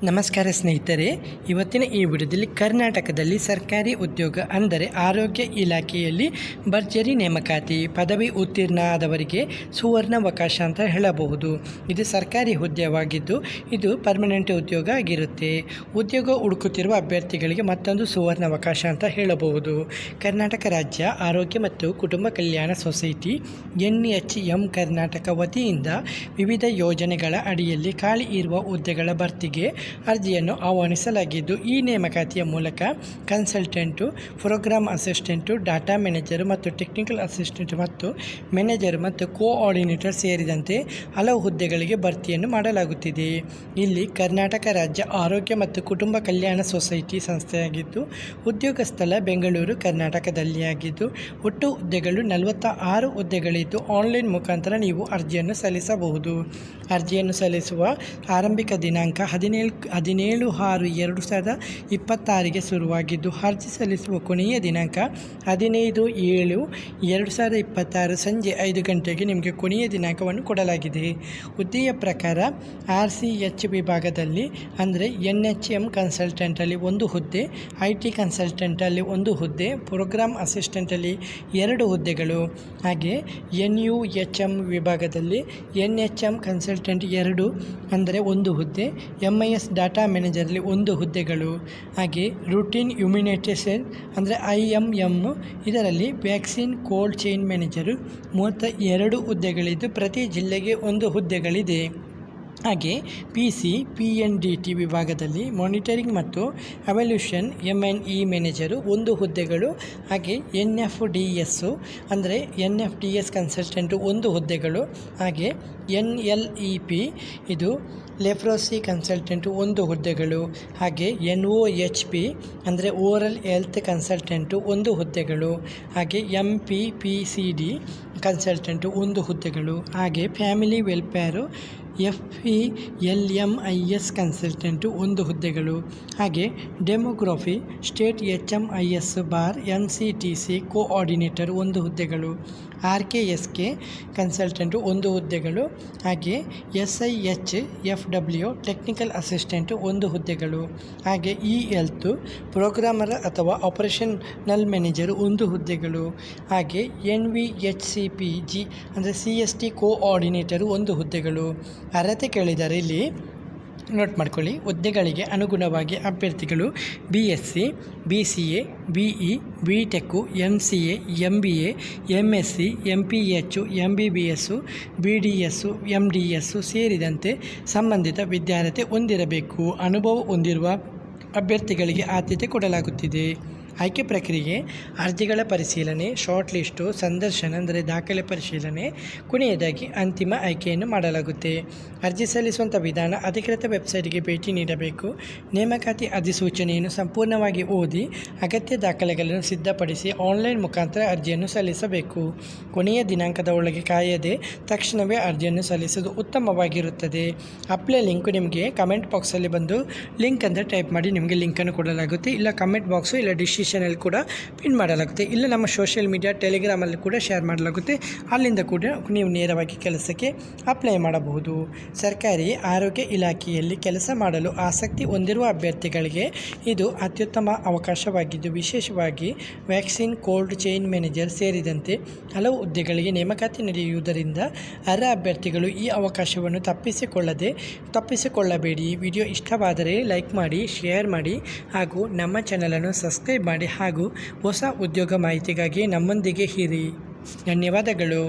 ನಮಸ್ಕಾರ ಸ್ನೇಹಿತರೆ, ಇವತ್ತಿನ ಈ ವಿಡಿಯೋದಲ್ಲಿ ಕರ್ನಾಟಕದಲ್ಲಿ ಸರ್ಕಾರಿ ಉದ್ಯೋಗ ಅಂದರೆ ಆರೋಗ್ಯ ಇಲಾಖೆಯಲ್ಲಿ ಭರ್ಜರಿ ನೇಮಕಾತಿ, ಪದವಿ ಉತ್ತೀರ್ಣ ಆದವರಿಗೆ ಸುವರ್ಣಾವಕಾಶ ಅಂತ ಹೇಳಬಹುದು. ಇದು ಸರ್ಕಾರಿ ಹುದ್ದೆವಾಗಿದ್ದು ಇದು ಪರ್ಮನೆಂಟ್ ಉದ್ಯೋಗ ಆಗಿರುತ್ತೆ. ಉದ್ಯೋಗ ಹುಡುಕುತ್ತಿರುವ ಅಭ್ಯರ್ಥಿಗಳಿಗೆ ಮತ್ತೊಂದು ಸುವರ್ಣಾವಕಾಶ ಅಂತ ಹೇಳಬಹುದು. ಕರ್ನಾಟಕ ರಾಜ್ಯ ಆರೋಗ್ಯ ಮತ್ತು ಕುಟುಂಬ ಕಲ್ಯಾಣ ಸೊಸೈಟಿ NHM ಕರ್ನಾಟಕ ವತಿಯಿಂದ ವಿವಿಧ ಯೋಜನೆಗಳ ಅಡಿಯಲ್ಲಿ ಖಾಲಿ ಇರುವ ಹುದ್ದೆಗಳ ಭರ್ತಿಗೆ ಅರ್ಜಿಯನ್ನು ಆಹ್ವಾನಿಸಲಾಗಿದ್ದು, ಈ ನೇಮಕಾತಿಯ ಮೂಲಕ consultant, programme assistant, data manager ಮತ್ತು ಟೆಕ್ನಿಕಲ್ ಅಸಿಸ್ಟೆಂಟ್ ಮತ್ತು ಮ್ಯಾನೇಜರ್ ಮತ್ತು ಕೋಆರ್ಡಿನೇಟರ್ ಸೇರಿದಂತೆ ಹಲವು ಹುದ್ದೆಗಳಿಗೆ ಭರ್ತಿಯನ್ನು ಮಾಡಲಾಗುತ್ತಿದೆ. ಇಲ್ಲಿ ಕರ್ನಾಟಕ ರಾಜ್ಯ ಆರೋಗ್ಯ ಮತ್ತು ಕುಟುಂಬ ಕಲ್ಯಾಣ ಸೊಸೈಟಿ ಸಂಸ್ಥೆಯಾಗಿದ್ದು, ಉದ್ಯೋಗ ಸ್ಥಳ ಬೆಂಗಳೂರು ಕರ್ನಾಟಕದಲ್ಲಿ ಆಗಿದ್ದು, ಒಟ್ಟು ಹುದ್ದೆಗಳು 46 ಹುದ್ದೆಗಳಿದ್ದು ಆನ್ಲೈನ್ ಮುಖಾಂತರ ನೀವು ಅರ್ಜಿಯನ್ನು ಸಲ್ಲಿಸಬಹುದು. ಅರ್ಜಿಯನ್ನು ಸಲ್ಲಿಸುವ ಆರಂಭಿಕ ದಿನಾಂಕ 17/6/2026 ಶುರುವಾಗಿದ್ದು, ಅರ್ಜಿ ಸಲ್ಲಿಸುವ ಕೊನೆಯ ದಿನಾಂಕ 15/7/2026 ಸಂಜೆ 5 ಗಂಟೆಗೆ ನಿಮಗೆ ಕೊನೆಯ ದಿನಾಂಕವನ್ನು ಕೊಡಲಾಗಿದೆ. ಹುದ್ದೆಯ ಪ್ರಕಾರ RCH ವಿಭಾಗದಲ್ಲಿ ಅಂದರೆ NHM ಕನ್ಸಲ್ಟೆಂಟಲ್ಲಿ 1 ಹುದ್ದೆ, IT ಕನ್ಸಲ್ಟೆಂಟಲ್ಲಿ 1 ಹುದ್ದೆ, ಪ್ರೋಗ್ರಾಮ್ ಅಸಿಸ್ಟೆಂಟಲ್ಲಿ 2 ಹುದ್ದೆಗಳು, ಹಾಗೆ NUHM ವಿಭಾಗದಲ್ಲಿ NHM ಕನ್ಸಲ್ಟೆಂಟ್ 2 ಅಂದರೆ 1 ಹುದ್ದೆ, MIS ಡಾಟಾ ಮ್ಯಾನೇಜರಲ್ಲಿ 1 ಹುದ್ದೆಗಳು, ಹಾಗೆ ರೂಟೀನ್ ಇಮ್ಯುನಿಟೇಷನ್ ಅಂದರೆ IMM ಇದರಲ್ಲಿ ವ್ಯಾಕ್ಸಿನ್ ಕೋಲ್ಡ್ ಚೈನ್ ಮ್ಯಾನೇಜರು 32 ಹುದ್ದೆಗಳಿದ್ದು ಪ್ರತಿ ಜಿಲ್ಲೆಗೆ 1 ಹುದ್ದೆಗಳಿದೆ. ಹಾಗೆ PC PNDT ವಿಭಾಗದಲ್ಲಿ ಮಾನಿಟರಿಂಗ್ ಮತ್ತು ಅವಲ್ಯೂಷನ್ MNE ಮ್ಯಾನೇಜರು 1 ಹುದ್ದೆಗಳು, ಹಾಗೆ NFDS ಅಂದರೆ NFDS ಕನ್ಸಲ್ಟೆಂಟು 1 ಹುದ್ದೆಗಳು, ಹಾಗೆ NLEP ಇದು ಲೆಪ್ರೋಸಿ ಕನ್ಸಲ್ಟೆಂಟು 1 ಹುದ್ದೆಗಳು, ಹಾಗೆ NOHP ಅಂದರೆ ಓರಲ್ ಹೆಲ್ತ್ ಕನ್ಸಲ್ಟೆಂಟು 1 ಹುದ್ದೆಗಳು, ಹಾಗೆ MPPCD ಕನ್ಸಲ್ಟೆಂಟು 1 ಹುದ್ದೆಗಳು, ಹಾಗೆ ಫ್ಯಾಮಿಲಿ ವೆಲ್ಫೇರು FELMIS ಕನ್ಸಲ್ಟೆಂಟು 1 ಹುದ್ದೆಗಳು, ಹಾಗೆ demography state HMIS bar NCTC coordinator 1 ಹುದ್ದೆಗಳು, RKSK ಕನ್ಸಲ್ಟೆಂಟು 1 ಹುದ್ದೆಗಳು, ಹಾಗೆ SIHFW ಟೆಕ್ನಿಕಲ್ ಅಸಿಸ್ಟೆಂಟು 1 ಹುದ್ದೆಗಳು, ಹಾಗೆ ಹೆಲ್ತ್ ಪ್ರೋಗ್ರಾಮರ್ ಅಥವಾ ಆಪರೇಷನಲ್ ಮ್ಯಾನೇಜರು 1 ಹುದ್ದೆಗಳು, ಹಾಗೆ NVHCPG ಅಂದರೆ CST ಕೋಆರ್ಡಿನೇಟರು 1 ಹುದ್ದೆಗಳು. ಅರ್ಹತೆ ಕೇಳಿದ್ದಾರೆ, ಇಲ್ಲಿ ನೋಟ್ ಮಾಡ್ಕೊಳ್ಳಿ. ಹುದ್ದೆಗಳಿಗೆ ಅನುಗುಣವಾಗಿ ಅಭ್ಯರ್ಥಿಗಳು BSc, BCA, BE, BTech, MCA, MBA, MSc, MPH, MBBS, BDS, MDS ಸೇರಿದಂತೆ ಸಂಬಂಧಿತ ವಿದ್ಯಾರ್ಹತೆ ಹೊಂದಿರಬೇಕು. ಅನುಭವ ಹೊಂದಿರುವ ಅಭ್ಯರ್ಥಿಗಳಿಗೆ ಆದ್ಯತೆ ಕೊಡಲಾಗುತ್ತಿದೆ. ಆಯ್ಕೆ ಪ್ರಕ್ರಿಯೆ: ಅರ್ಜಿಗಳ ಪರಿಶೀಲನೆ, ಶಾರ್ಟ್ ಲಿಸ್ಟು, ಸಂದರ್ಶನ ಅಂದರೆ ದಾಖಲೆ ಪರಿಶೀಲನೆ, ಕೊನೆಯದಾಗಿ ಅಂತಿಮ ಆಯ್ಕೆಯನ್ನು ಮಾಡಲಾಗುತ್ತೆ. ಅರ್ಜಿ ಸಲ್ಲಿಸುವಂಥ ವಿಧಾನ: ಅಧಿಕೃತ ವೆಬ್ಸೈಟ್ಗೆ ಭೇಟಿ ನೀಡಬೇಕು. ನೇಮಕಾತಿ ಅಧಿಸೂಚನೆಯನ್ನು ಸಂಪೂರ್ಣವಾಗಿ ಓದಿ ಅಗತ್ಯ ದಾಖಲೆಗಳನ್ನು ಸಿದ್ಧಪಡಿಸಿ ಆನ್ಲೈನ್ ಮುಖಾಂತರ ಅರ್ಜಿಯನ್ನು ಸಲ್ಲಿಸಬೇಕು. ಕೊನೆಯ ದಿನಾಂಕದ ಒಳಗೆ ಕಾಯದೆ ತಕ್ಷಣವೇ ಅರ್ಜಿಯನ್ನು ಸಲ್ಲಿಸುವುದು ಉತ್ತಮವಾಗಿರುತ್ತದೆ. ಅಪ್ಲೈ ಲಿಂಕು ನಿಮಗೆ ಕಮೆಂಟ್ ಬಾಕ್ಸಲ್ಲಿ ಬಂದು ಲಿಂಕ್ ಅಂತ ಟೈಪ್ ಮಾಡಿ ನಿಮಗೆ ಲಿಂಕನ್ನು ಕೊಡಲಾಗುತ್ತೆ. ಇಲ್ಲ ಕಮೆಂಟ್ ಬಾಕ್ಸು ಇಲ್ಲ ಡಿಸ್ಕ್ರಿಪ್ಷನಲ್ಲಿ ಕೂಡ ಪಿನ್ ಮಾಡಲಾಗುತ್ತೆ. ಇಲ್ಲ ನಮ್ಮ ಸೋಷಿಯಲ್ ಮೀಡಿಯಾ ಟೆಲಿಗ್ರಾಮಲ್ಲಿ ಕೂಡ ಶೇರ್ ಮಾಡಲಾಗುತ್ತೆ. ಅಲ್ಲಿಂದ ಕೂಡ ನೀವು ನೇರವಾಗಿ ಕೆಲಸಕ್ಕೆ ಅಪ್ಲೈ ಮಾಡಬಹುದು. ಸರ್ಕಾರಿ ಆರೋಗ್ಯ ಇಲಾಖೆಯಲ್ಲಿ ಕೆಲಸ ಮಾಡಲು ಆಸಕ್ತಿ ಹೊಂದಿರುವ ಅಭ್ಯರ್ಥಿಗಳಿಗೆ ಇದು ಅತ್ಯುತ್ತಮ ಅವಕಾಶವಾಗಿದ್ದು, ವಿಶೇಷವಾಗಿ ವ್ಯಾಕ್ಸಿನ್ ಕೋಲ್ಡ್ ಚೈನ್ ಮ್ಯಾನೇಜರ್ ಸೇರಿದಂತೆ ಹಲವು ಹುದ್ದೆಗಳಿಗೆ ನೇಮಕಾತಿ ನಡೆಯುವುದರಿಂದ ಅರ್ಹ ಅಭ್ಯರ್ಥಿಗಳು ಈ ಅವಕಾಶವನ್ನು ತಪ್ಪಿಸಿಕೊಳ್ಳಬೇಡಿ. ವಿಡಿಯೋ ಇಷ್ಟವಾದರೆ ಲೈಕ್ ಮಾಡಿ, ಶೇರ್ ಮಾಡಿ ಹಾಗೂ ನಮ್ಮ ಚಾನಲನ್ನು ಸಬ್ಸ್ಕ್ರೈಬ್ ಮಾಡಿ ಹಾಗೂ ಹೊಸ ಉದ್ಯೋಗ ಮಾಹಿತಿಗಾಗಿ ನಮ್ಮೊಂದಿಗೆ ಇರಿ. ಧನ್ಯವಾದಗಳು.